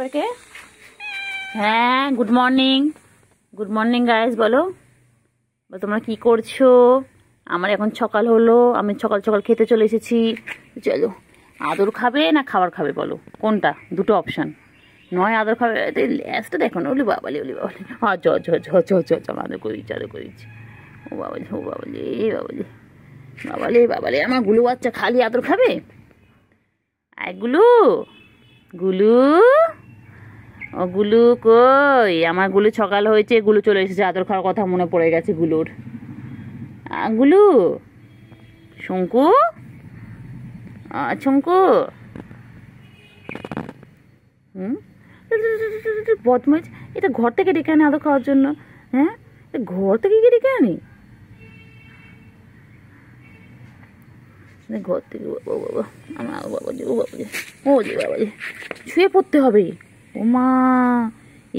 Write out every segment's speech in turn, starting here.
সবাইকে। হ্যাঁ, good morning guys. বলো তোমরা কি করছো? আমার এখন সকাল হলো, আমি সকাল সকাল খেতে চলে এসেছি। চলো, আদর খাবে না খাবার খাবে বলো, কোনটা? দুটো অপশান, নয় আদর খাবে। ল্যাসটা দেখো না, ওলি বাবালি হ্যাঁ আদর করিছি। ও বাবালি বাবালি আমার গুলু বাচ্চা খালি আদর খাবে। গুলু ও গুলু কই? আমার গুলু সকাল হয়েছে, গুলু চলে এসেছে, আদর খাওয়ার কথা মনে পড়ে গেছে গুলুর। গুলু, শঙ্কু বদমাইশ, এটা ঘর থেকে ডেকে আনে আদর খাওয়ার জন্য। হ্যাঁ, ঘর থেকে গিয়ে ডেকে আনি, ঘর থেকে। আমার বাবাজি শুয়ে পড়তে হবে। ও মা,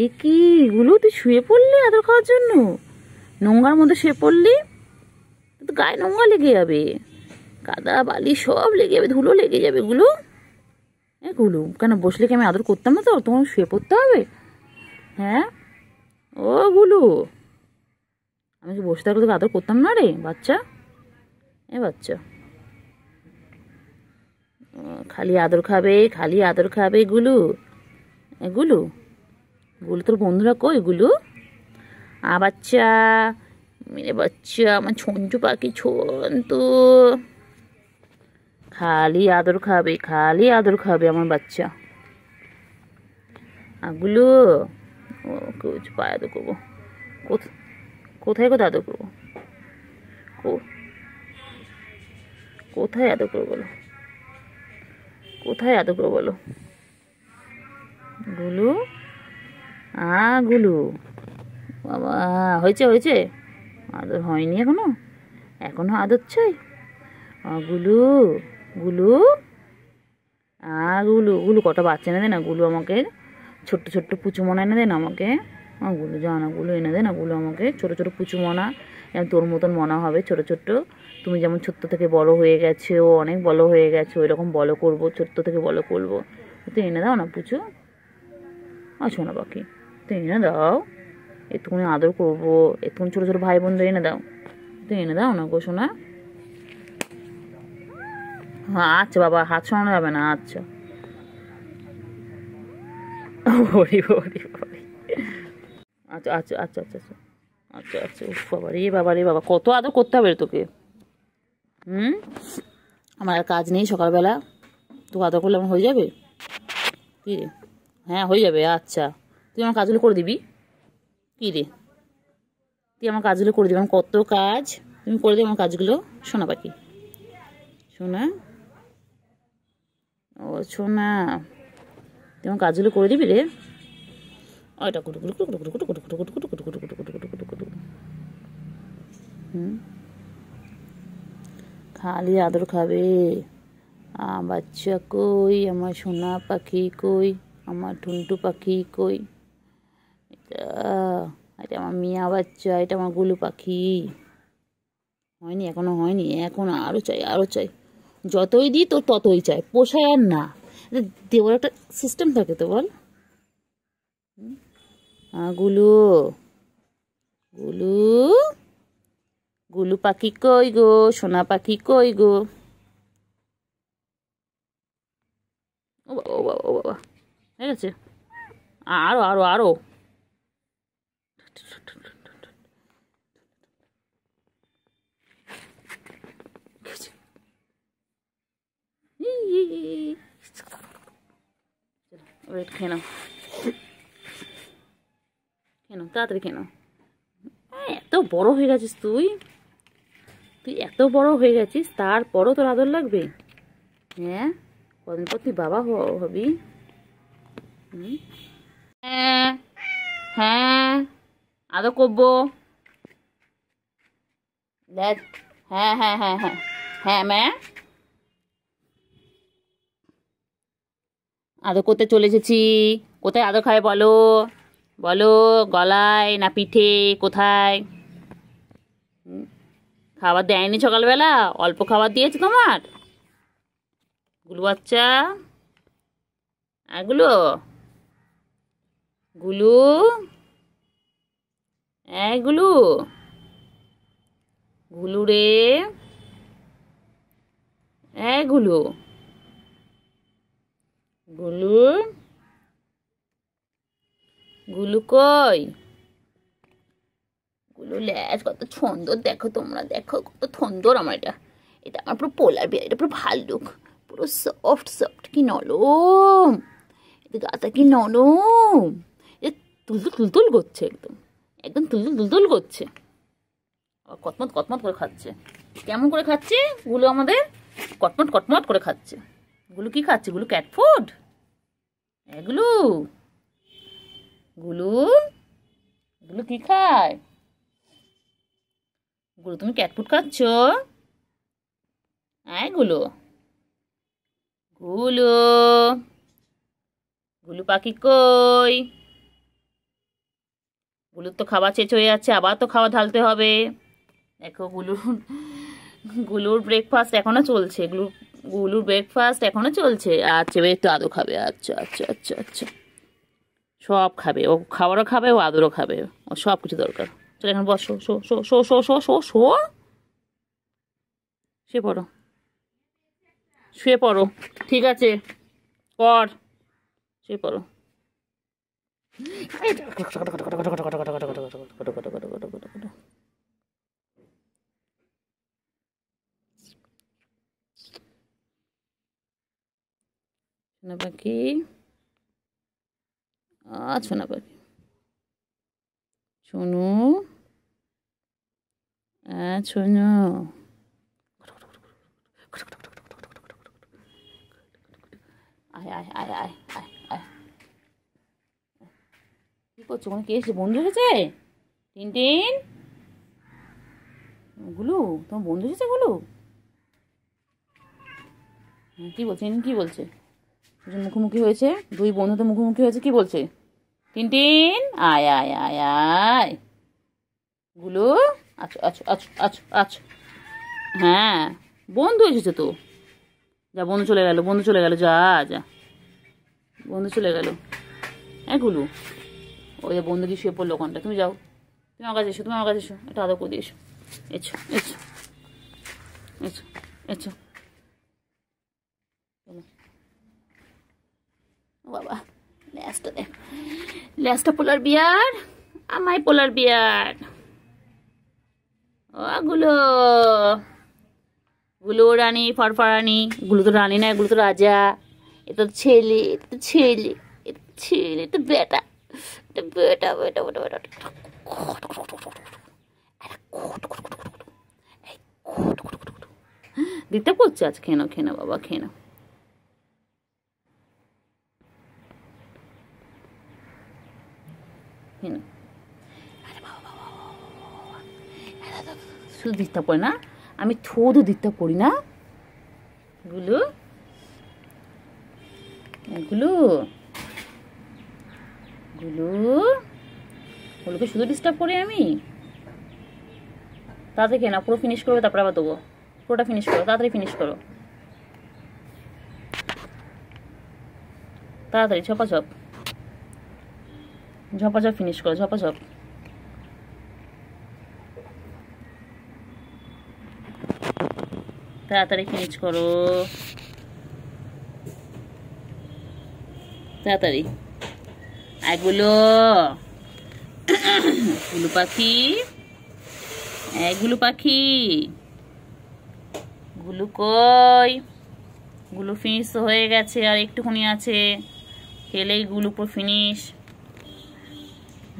এ কি গুলো, তুই শুয়ে পড়লি আদর খাওয়ার জন্য? নোংরার মধ্যে শুয়ে পড়লি তো, গায়ে নোংরা লেগে যাবে, কাদা বালি সব লেগে যাবে, ধুলো লেগে যাবে। গুলো কেন বসলে কি আমি আদর করতাম না? তো তোমার শুয়ে পড়তে হবে? হ্যাঁ ও গুলু, আমি কি বসে থাকলে তোকে আদর করতাম না রে বাচ্চা? বাচ্চা খালি আদর খাবে গুলু। গুলু তোর বন্ধুরা কই গুলু? বাচ্চা, মেরে বাচ্চা, আমার ছঞ্চু পাখি তো খালি আদর খাবে আমার বাচ্চা। গুলু পায়ে আদর করবো, কোথায় আদর করবো? কোথায় আদর করবো বলো? গুলু গুলু বাবা, হয়েছে আদর হয়নি এখনো আদর চাই। গুলু কটা বাচ্চা এনে দে না গুলু, আমাকে ছোট্ট পুচুমনা এনে দে না আমাকে। গুলু জানা, গুলু এনে দে না গুলু আমাকে, ছোট পুচুমনা, যেমন তোর মতন মনা হবে ছোট। তুমি যেমন ছোট্ট থেকে বড় হয়ে গেছো, অনেক বড় হয়ে গেছো, এরকম বড় করবো, ছোট্ট থেকে বড় করবো। তো এনে দাও না পুচু, শোনা পাখি, তো এনে দাও, একটুখানি আদর করবো। একটুখানি ছোট ভাই বোনদের এনে দাও, তো এনে দাও না গো সোনা। হ্যাঁ আচ্ছা বাবা, হাত সরানো যাবে না। আচ্ছা আচ্ছা বাবা রে বাবা, কত আদর করতে হবে তোকে? আমার আর কাজ নেই সকালবেলা, তোকে আদর করলে আমার হয়ে যাবে কি রে? হ্যাঁ হয়ে যাবে। আচ্ছা, তুই আমার কাজগুলো করে দিবি কি রে? তুই আমার কাজগুলো করে দিবি, আমার কত কাজ, তুমি করে দিবি আমার কাজগুলো। শোনা পাখি, শোনা, ও শোনা, তুই আমার কাজগুলো করে দিবি রে। ওইটা খালি আদর খাবে। বাচ্চা কই? আমার সোনা পাখি কই? আমার টুনটু পাখি কই? এটা আমার মিয়া বাচ্চা, এটা আমার গুলু পাখি। হয়নি, এখনো হয়নি, এখন আরো চাই। যতই দিই তোর ততই চাই, পোষায় আর না। দেওয়ার একটা সিস্টেম থাকে তো, বল। গুলু পাখি কই গো? সোনা পাখি কই গো? ও বাবা হয়ে গেছে, আরো খেয়ে নাও, তাড়াতাড়ি খেয়ে নাও। এত বড় হয়ে গেছিস তুই এত বড় হয়ে গেছিস, তারপরও তোর আদর লাগবে? হ্যাঁ, কদিন পর তুই বাবা হবি। হ্যাঁ আদর করবো। হ্যাঁ ম্যা আদর করতে চলে এসেছি। কোথায় আদর খাবে বলো, গলায় না পিঠে, কোথায়? খাবার দেয়নি সকালবেলা, অল্প খাবার দিয়েছে তোমার গুলু বাচ্চা। এগুলো গুলু, এই গুলু, গুলু রে, এই গুলু, গুলু, গুলু কই? গুলু ল্যাজ কত সুন্দর, দেখো তোমরা, দেখো কত সুন্দর আমার এটা। এটা আমার পুরো পোলার বিয়ার, এটা পুরো ভাল্লুক, পুরো সফট সফট, কি নরম, এটা গাটা কি নরম, এটা তুলতুল তুলতুল করছে, একদম একদম তুলতুল তুলতুল করছে, আবার কটমট কটমট করে খাচ্ছে। কেমন করে খাচ্ছে গুলো আমাদের? কটমট কটমট করে খাচ্ছে। গুলো কি খাচ্ছে? গুলো ক্যাট ফুড? এগুলো গুলো, গুলো কি খায়? গুলো তুমি ক্যাট ফুড খাচ্ছ? গুলো, গুলো, গুলু পাখি কই? গুলুর তো খাবার শেষ হয়ে যাচ্ছে, আবার তো খাওয়া ঢালতে হবে। দেখো গুলুর ব্রেকফাস্ট এখনো চলছে, গুলুর ব্রেকফাস্ট এখনো চলছে। আচ্ছা, এবার একটু আদর খাবে। আচ্ছা আচ্ছা আচ্ছা আচ্ছা, সব খাবে ও, খাবারও খাবে ও, আদরও খাবে ও, সব কিছু দরকার। চলো এখন বসো, show show show show show show show, শুয়ে পড়ো, শুয়ে পড়ো, ঠিক আছে, কর, শুয়ে পড়ো। সোনা পাখি, সোনা পাখি, শোনো, শোনো, আয় আয় আয় আয় আয় আয়, কি করছো? কোনো কে এসেছে? বন্ধু এসেছে? টিনটিন, গুলু তোমার বন্ধু এসেছে? গুলু কি বলছে? কি বলছে? মুখোমুখি হয়েছে, দুই বন্ধু তো মুখোমুখি হয়েছে, কি বলছে? টিনটিন, আয় আয় আয় আয়, গুলু, আচ্ছা আচ্ছা আচ্ছা আচ্ছা আচ্ছা, হ্যাঁ বন্ধু এসেছে তো, যা, বন্ধু চলে গেল, বন্ধু চলে গেল, যা যা, বন্ধু চলে গেল। গুলু, ওই যে বন্ধু কি শুয়ে পড়লো ওখানটা, তুমি যাও, তুমি আমার কাছে এসো, তুমি আমার কাছে এসো, এটা আদর করে দিয়ে এসো, এসো এসো এসো এসো, ও বাবা, ল্যাসটা দেখ, ল্যাসটা পোলার বিয়ার, আমায় পোলার বিয়ার। ও গুলো, গুলো রানী ফরফরানি, গুলো তো রানী না, এগুলো তো রাজা, এটা ছেলে, এটা ছেলে, এটা ছেলে, এটা বেটা, এটা বেটা বেটা বেটা বেটা, দিতে করছে আজ, খেয়ে নাও, খেয়ে নাও বাবা, খেয়ে নাও, খেয়ে নাও। শুধু দিতে পড়ে না, আমি থোদও দিতে করি না গুলো, গুলো, গুলো, গুলোকে শুধু ডিস্টার্ব করি আমি। তাড়াতাড়ি খেয়ে না, পুরো ফিনিশ করবে, তারপরে আবার দেবো, পুরোটা ফিনিশ করো, তাড়াতাড়ি ফিনিশ করো, তাড়াতাড়ি, ঝপাঝপ ঝপাঝপ ফিনিশ করো, ঝপাঝপ, তাড়াতাড়ি ফিনিশ করো, তাড়াতাড়ি। এগুলো, গুলু পাখি, গুলু পাখি, গুলু কই? গুলু ফিনিশ হয়ে গেছে, আর একটুখানি আছে, খেলেই গুলু পুরো ফিনিশ,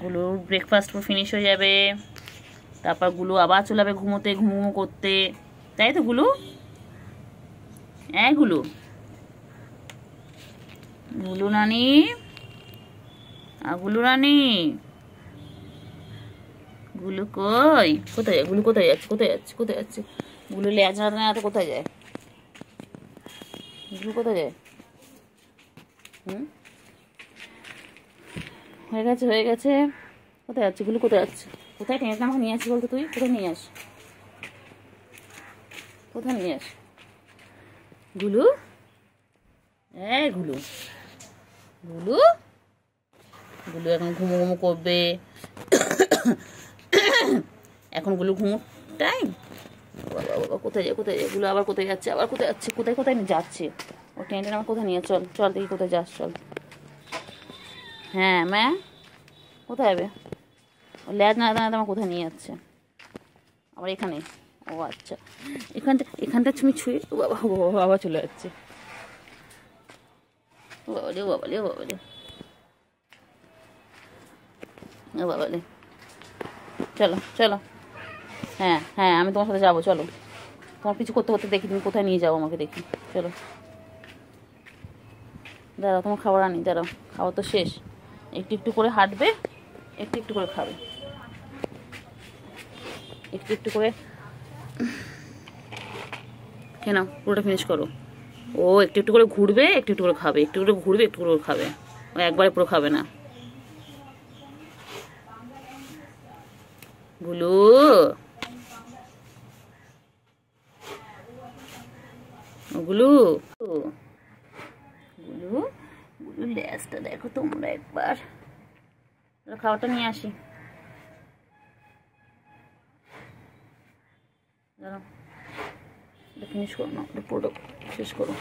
গুলুর ব্রেকফাস্ট পুরো ফিনিশ হয়ে যাবে, তারপর গুলু আবার চলে যাবে ঘুমোতে, ঘুমো করতে, তাই তো গুলু? গুলু, গুলু রানী, গুলু রানী, গুলু কই? কোথায় যায় গুলু? কোথায় যাচ্ছে? কোথায় যাচ্ছে? কোথায় যাচ্ছে গুলু? লেজ নাড়াতে নাড়াতে কোথায় যায় গুলু? কোথায় যায়? হয়ে গেছে, হয়ে গেছে, কোথায় যাচ্ছে গুলু? কোথায় যাচ্ছে? কোথায় টেনে আমাকে নিয়ে আসি বলতো? তুই কোথায় নিয়ে আস? কোথায় নিয়ে আস গুলু? গুলু, গুলু, গুলো এখন ঘুমো ঘুমো করবে। এখন গুলো ঘুমো টাইম। বাবা বাবা কোথায় যায় কোথায় যায় গুলো, আবার কোথায় যাচ্ছে, আবার কোথায় যাচ্ছে, কোথায় কোথায় যাচ্ছে ও টেন্টে আমার কোথায় নিয়ে, চল চল দেখি কোথায় যাস চল। হ্যাঁ ম্যা কোথায় যাবে, ও ল্যাজ না দাঁড়াতে আমার কোথায় নিয়ে যাচ্ছে আবার এখানে। ও আচ্ছা এখানটা তুমি ছুঁয়ে বাবা বাবা চলে যাচ্ছে। ও বাবা রে বাবা রে বাবা রে ও বাবা রে, চলো চলো। হ্যাঁ হ্যাঁ আমি তোমার সাথে যাবো, চলো তোমার কিছু করতে করতে দেখি তুমি কোথায় নিয়ে যাও আমাকে, দেখি চলো। দাঁড়াও তোমার খাবার আনি, দাঁড়াও খাবার তো শেষ। একটু একটু করে হাঁটবে, একটু একটু করে খাবে, একটু একটু করে খেয়ে নাও, পুরোটা ফিনিশ করো। ও একটু একটু করে ঘুরবে, একটু একটু করে খাবে, একটু করে ঘুরবে একটু করে খাবে, ও একবারে পুরো খাবে না। গুলু গুলু গুলু গুলু লেজটা দেখো তোমরা একবার, খাবারটা নিয়ে আসি। দাঁড়াও এটা ফিনিশ করো না, পুরোটা শেষ করো,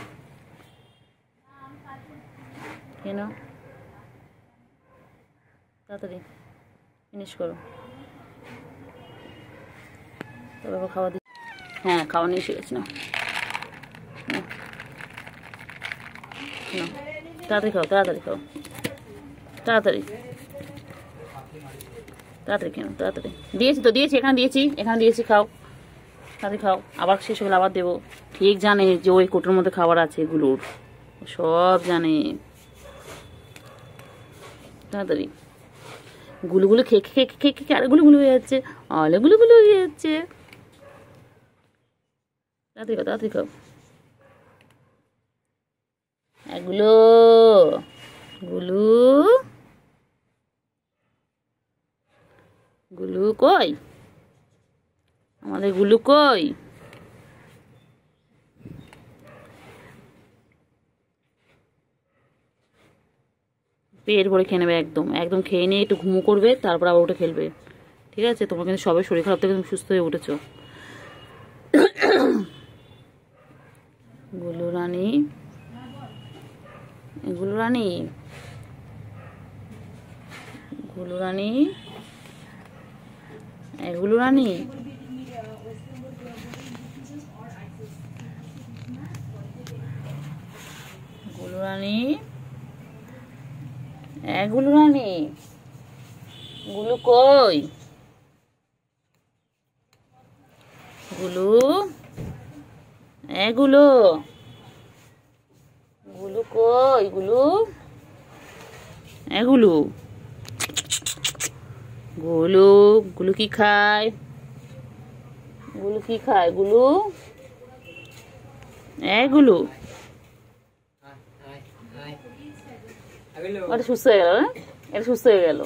খেয়ে নাও তাড়াতাড়ি ফিনিশ করো। তবে খাওয়া দিই, হ্যাঁ খাওয়া নিয়ে এসে গেছি না, তাড়াতাড়ি খাও তাড়াতাড়ি খাও তাড়াতাড়ি তাড়াতাড়ি কেন তাড়াতাড়ি দিয়েছি তো, দিয়েছি এখানে দিয়েছি, এখানে দিয়েছি, খাও তাড়াতাড়ি খাও। আবার শেষ হলে আবার দেবো, ঠিক জানে যে ওই কোটোর মধ্যে খাবার আছে এগুলোর, সব জানে। তাড়াতাড়ি গুলুগুলো খেয়ে খেয়ে খেয়ে খেয়ে আরে গুলুগুলো হয়ে যাচ্ছে, আলে গুলুগুলো হয়ে যাচ্ছে। তাড়াতাড়ি খাও তাড়াতাড়ি খাও। এগুলো গুলু গুলু কই, আমাদের গুলু কই? পেট ভরে খেয়ে নেবে, একদম একদম খেয়ে নিয়ে একটু ঘুমো করবে, তারপর আবার উঠে খেলবে, ঠিক আছে? তোমার কিন্তু সবাই শরীর খারাপ থেকে তুমি সুস্থ হয়ে উঠেছ। গুলু রানী গুলু রানী গুলু রানী গুলু রানী গুলু রানী গুলু রানী গুলু কই? গুলু গুলু গুলু কই? গুলু গুলু গুলু গুলু কি খায়? গুলু কি খায়? গুলু গুলু এটা সুস্থ হয়ে গেল, এটা সুস্থ হয়ে গেল।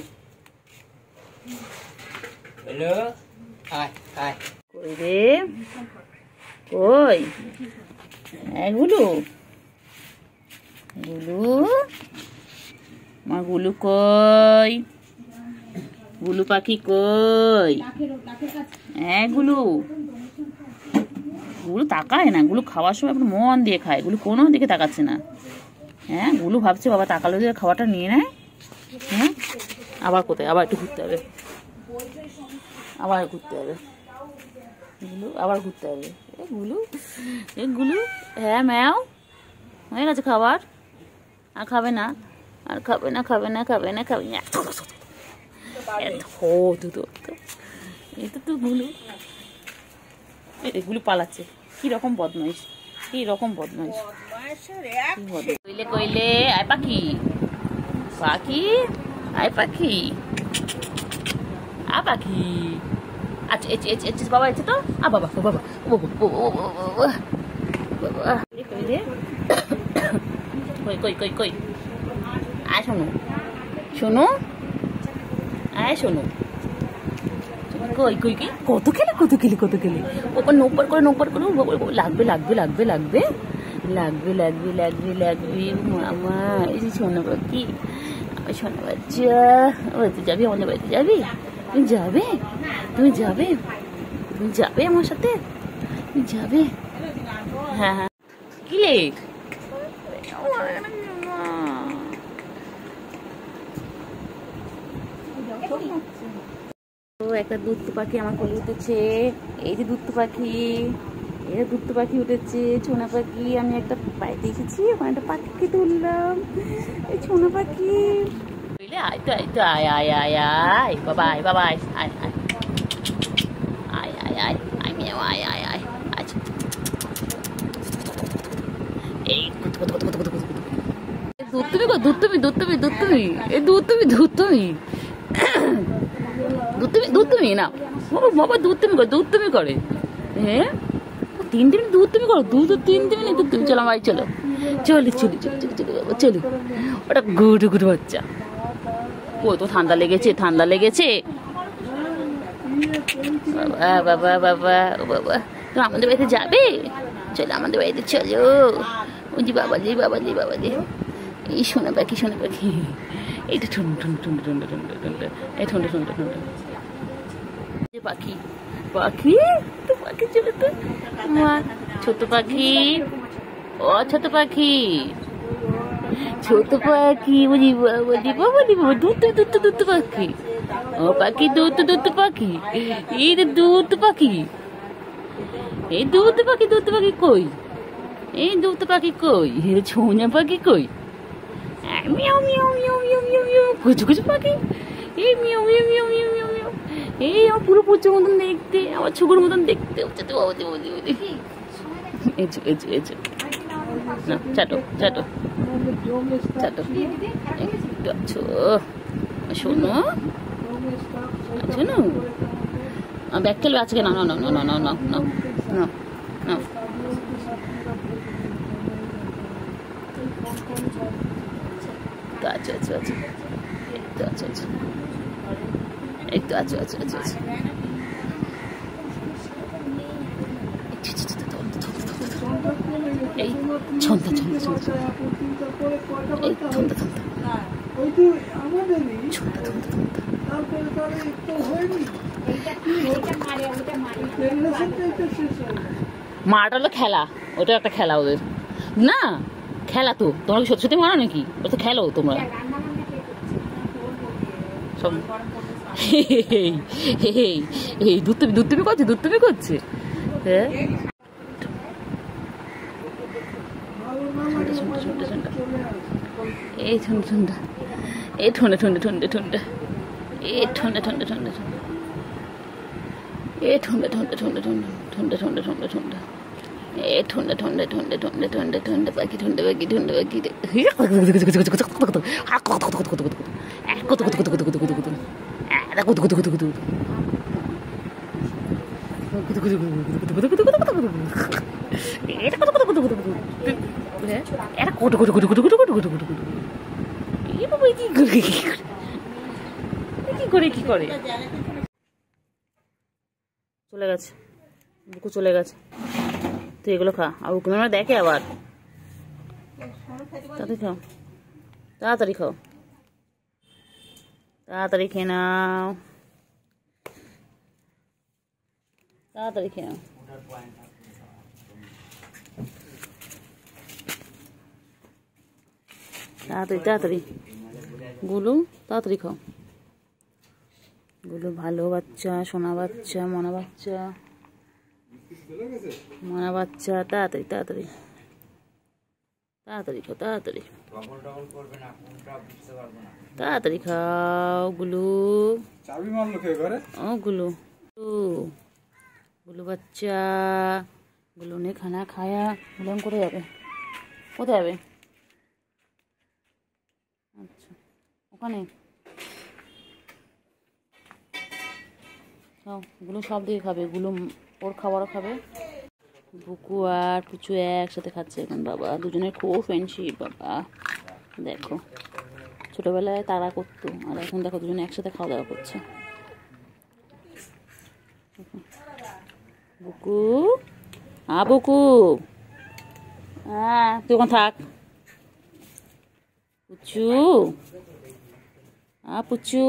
কই রে কই? গুলু গুলু আমার গুলু কই? গুলু পাখি কই? গুলু গুলু তাকায় না, গুলু খাওয়ার সময় মন দিয়ে খায়, গুলু কোনো দিকে তাকাচ্ছে না। হ্যাঁ গুলু ভাবছে বাবা তাকালো দিয়ে খাবারটা নিয়ে নেয়। হ্যাঁ আবার কোথায়, আবার একটু ঘুরতে হবে, আবার ঘুরতে হবে, গুলু আবার ঘুরতে হবে। গুলু গুলু হ্যাঁ ম্যাও হয়ে গেছে খাবার, আর খাবে না, আর খাবে না খাবে না খাবে না খাবে না। এটা তো গুলু, এগুলো পালাচ্ছে, কি রকম বদমাইশ, কি রকম বদমাইশ। কইলে কইলে আয় পাখি, পাখি আয় পাখি, আ পাখি। আচ্ছা এসে বাবা এসে তো, আ বাবা ও বাবা ও বাবা কইলে কই কই কই কই আয় শোনো শোনো আয় শোনো কই কই কি কত খেলে কত খেলে কত খেলে ওপর নোপর করে লাগবে লাগবে লাগবে লাগবে লাগবে লাগবে লাগবে লাগবে মামা এই যে শোনো কি শোনা বাচ্চা, তুই যাবি আমাদের বাড়িতে? যাবি? তুমি যাবে? তুমি যাবে? তুমি যাবে আমার সাথে? তুমি যাবে? হ্যাঁ হ্যাঁ। কি লে? একটা দুত্তু পাখি আমার কোলে উঠেছে। এই যে দুত্তু পাখি, এটা দুত্তু পাখি উঠেছে। ছোনা পাখি, আমি একটা বাড়িতে এসেছি, ওখানে একটা পাখিকে তুললাম। এই ছোনা পাখি বুঝলে, আয় তো, আয় তো, আয় আয় আয় আয় বাবা, আয় বাবা, আয় আয় আয় আয় আয় আয় আয় মেও, আয় আয় আয়। আচ্ছা, এই দুধ তুমি কো, দুধ তুমি, দুধ তুমি, দুধ তুমি, এই দুধ তুমি, দুধ তুমি, দুধ তুমি, দুধ তুমি না বাবা, দুধ তুমি করে, দুধ তুমি করে। হ্যাঁ, 3 মিনিট দুধ তুমি করো, দুধ 3 মিনিট দুধ তুমি। চলো ভাই, চলো চলি চলি চলি চলি চলি বাবা, চলি। ওটা গুড গুড বাচ্চা। ও তো ঠান্ডা লেগেছে, ঠান্ডা লেগেছে বাবা বাবা বাবা। ও বাবা, তুমি আমাদের বাড়িতে যাবে? চলো আমাদের বাড়িতে চলো। ওই যে বাবাজি, বাবাজি, বাবাজি। এই শোনা পাখি, শোনা পাখি, এইটা ঠুন্ড ঠুন্ড ঠুন্ড ঠুন্ড ঠুন্ড ঠুন্ড, এই ঠুন্ড ঠুন্ড ঠুন্ড পাখি, পাখি তো, পাখি চলে তো। ছোট পাখি, ও ছোট পাখি, ছোট পাখি, বুঝি বাবাজি, বাবাজি, বাবা, দুধ দুধ দুধ পাখি। ও পাখি, দুধ দুধ পাখি, এই দুধ পাখি, এই দুধ পাখি, দুধ পাখি কই? এই দুধ পাখি কই? ছোনা পাখি কই? মিয়াও মিয়াও মিয়াও মিয়াও মিয়াও মিয়াও, কুচু কুচু পাখি, এই মিয়াও মিয়াও মিয়াও মিয়াও মিয়াও মিয়াও। এই আমার পুরো পুচুর মতন দেখতে, আমার ছুগুর মতন দেখতে। বাবাজি, বাবাজি, বাবাজি, এজো এজো এজো, না চাটো চাটো চাটো। আচ্ছা শোনো, শোনো, ব্যাগ খেলবে আজকে? না না না না না না না না না না। আচ্ছা আচ্ছা আচ্ছা, এই তো আচ্ছা আচ্ছা, এই তো আচ্ছা আচ্ছা আচ্ছা আচ্ছা। এই ছন্দা ছন্দা ছন্দা, এই ছন্দা ছন্দা ছন্দা ছন্দা ছন্দা। মাটা হলো খেলা, ওটা একটা খেলা ওদের না, খেলা তো। তোমরা কি সত্যি সত্যি মারো নাকি? ওটা তো খেলো তোমরা সব। এই দুধ তুমি, দুধ তুমি করছে, দুধ তুমি করছে। হ্যাঁ, এই ঠুন্ডা ঠুন্ডা, এই ঠুন্ডা ঠুন্ডা ঠুন্ডা ঠুন্ডা, এই ঠুন্ডা ঠুন্ডা ঠুন্ডা ঠুন্ডা, এই ঠুন্ডা ঠুন্ডা ঠুন্ডা ঠুন্ডা ঠুন্ডা ঠুন্ডা ঠুন্ডা ঠুন্ডা, এই ঠুন্ডা ঠুন্ডা ঠুন্ডা ঠুন্ডা ঠুন্ডা ঠুন্ডা পাখি, ঠুন্ডা পাখি, ঠুন্ডা পাখি। কি করে কি করে চলে গেছে, বুকু চলে গেছে। তুই এগুলো খা, আর বুকু আমরা দেখে আবার। তাড়াতাড়ি খাও, তাড়াতাড়ি খাও, তাড়াতাড়ি খেয়ে নাও, তাড়াতাড়ি খেয়ে নাও। তাড়াতাড়ি তাড়াতাড়ি, গুলু তাড়াতাড়ি খাও। গুলো ভালো বাচ্চা, সোনা বাচ্চা, মনা বাচ্চা, মনা বাচ্চা। তাড়াতাড়ি তাড়াতাড়ি তাড়াতাড়ি খাও, তাড়াতাড়ি তাড়াতাড়ি খাও। গুলু ও গুলু, গুলু বাচ্চা, গুলু নে খানা খায়া। গুলু কোথায় যাবে? কোথায় যাবে? আচ্ছা, ওখানে গুলো সব দিকে খাবে। গুলো ওর খাবারও খাবে। বুকু আর পুচু একসাথে খাচ্ছে এখন। বাবা, দুজনের খুব ফ্রেন্ডশিপ। বাবা দেখো, ছোটবেলায় তাড়া করতো, আর এখন দেখো দুজনে একসাথে খাওয়া দাওয়া করছে। বুকু, বুকু, হ্যাঁ তুই ওখানে থাক। পুচু, পুচু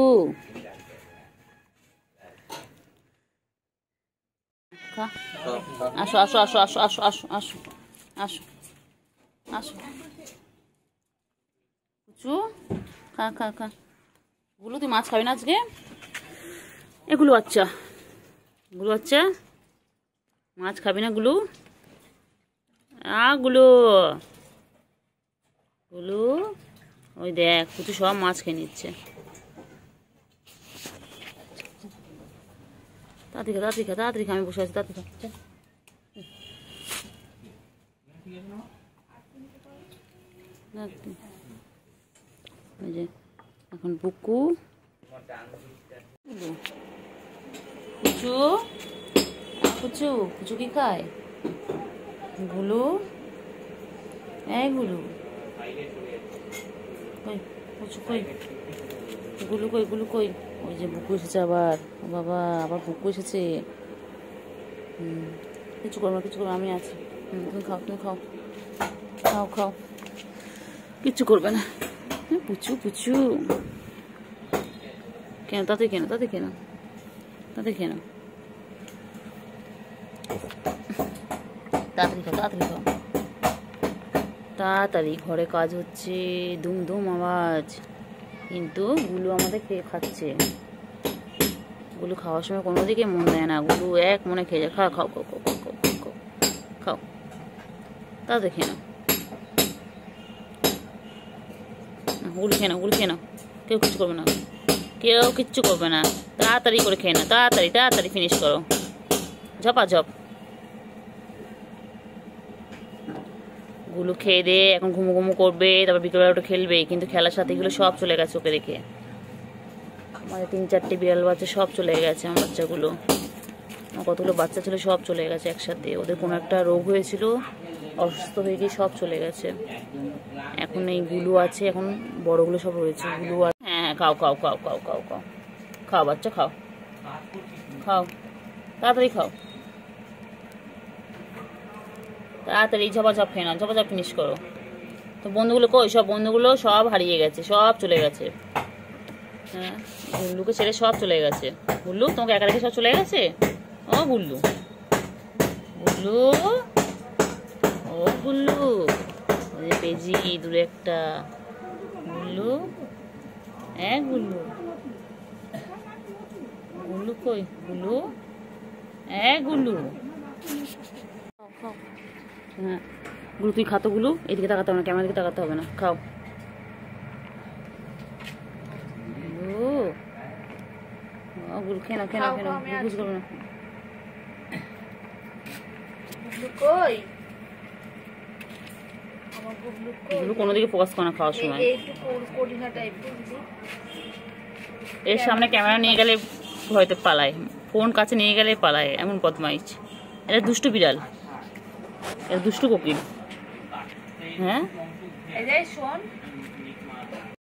আসো আসো আসো আসো আসো আসো আসো আসো আসো পুচু খা খা খা গুলো তুই মাছ খাবি না আজকে এগুলো আচ্ছা মাছ খাবি না গুলো গুলো গুলো ওই দেখ পুচু সব মাছ খেয়ে নিচ্ছে তাড়াতাড়ি খা আমি বসে আছি তাড়াতাড়ি খা ওই যে এখন পুকু পুচু পুচু পুচু কি খায় গুলু গুলু কই পুচু কই গুলু কই ওই যে বুকু এসেছে আবার বাবা আবার বুকু এসেছে কিছু করবো আমি আছি তুমি খাও কিচ্ছু করবে না পুচু কেন তাতে কেন তাড়াতাড়ি খাও তাড়াতাড়ি ঘরে কাজ হচ্ছে দুম আওয়াজ কিন্তু গুলু আমাদের খাচ্ছে গুলু খাওয়ার সময় কোনো দিকে মন দেয় না গুলু এক মনে খেয়ে যায় খাও তাড়াতাড়ি খেয়ে নাও গুলু খেয়ে নাও কেউ কিচ্ছু করবে না তাড়াতাড়ি করে খেয়ে নাও তাড়াতাড়ি ফিনিশ করো ঝপ গুলো খেয়ে দে এখন ঘুমো করবে তারপর বিকেলবেলা ওটা খেলবে কিন্তু খেলার সাথে এগুলো সব চলে গেছে ওকে রেখে আমাদের 3-4টে বিড়াল বাচ্চা সব চলে গেছে আমার বাচ্চাগুলো কতগুলো বাচ্চা ছিল সব চলে গেছে একসাথে ওদের কোনো একটা রোগ হয়েছিল অসুস্থ হয়ে গিয়ে সব চলে গেছে এখন এই গুলো আছে এখন বড়গুলো সব রয়েছে গুলো হ্যাঁ খাও বাচ্চা খাও তাড়াতাড়ি খাও তাড়াতাড়ি ঝপাঝপ খেয়ে নাও ঝপাঝপ ফিনিশ করো তো বন্ধুগুলো কই সব বন্ধুগুলো সব হারিয়ে গেছে সব চলে গেছে হ্যাঁ গুল্লুকে ছেড়ে সব চলে গেছে গুল্লু তোমাকে একা রেখে সব চলে গেছে ও গুল্লু পেজি দূরে একটা গুল্লু গুল্লু কই গুল্লু গুল্লু হ্যাঁ গুলো তুই খাতো গুলো এদিকে তাকাতে হবে না ক্যামেরার দিকে তাকাতে হবে না খাও গুলো খেয়ে নাও বুঝ করবে না কোনো দিকে ফোকাস করে না খাওয়ার সময় এর সামনে ক্যামেরা নিয়ে গেলে হয়তো পালায় ফোন কাছে নিয়ে গেলে পালায় এমন বদমাইশ এটা দুষ্টু বিড়াল এটা দুষ্টু কোকিল হ্যাঁ শোন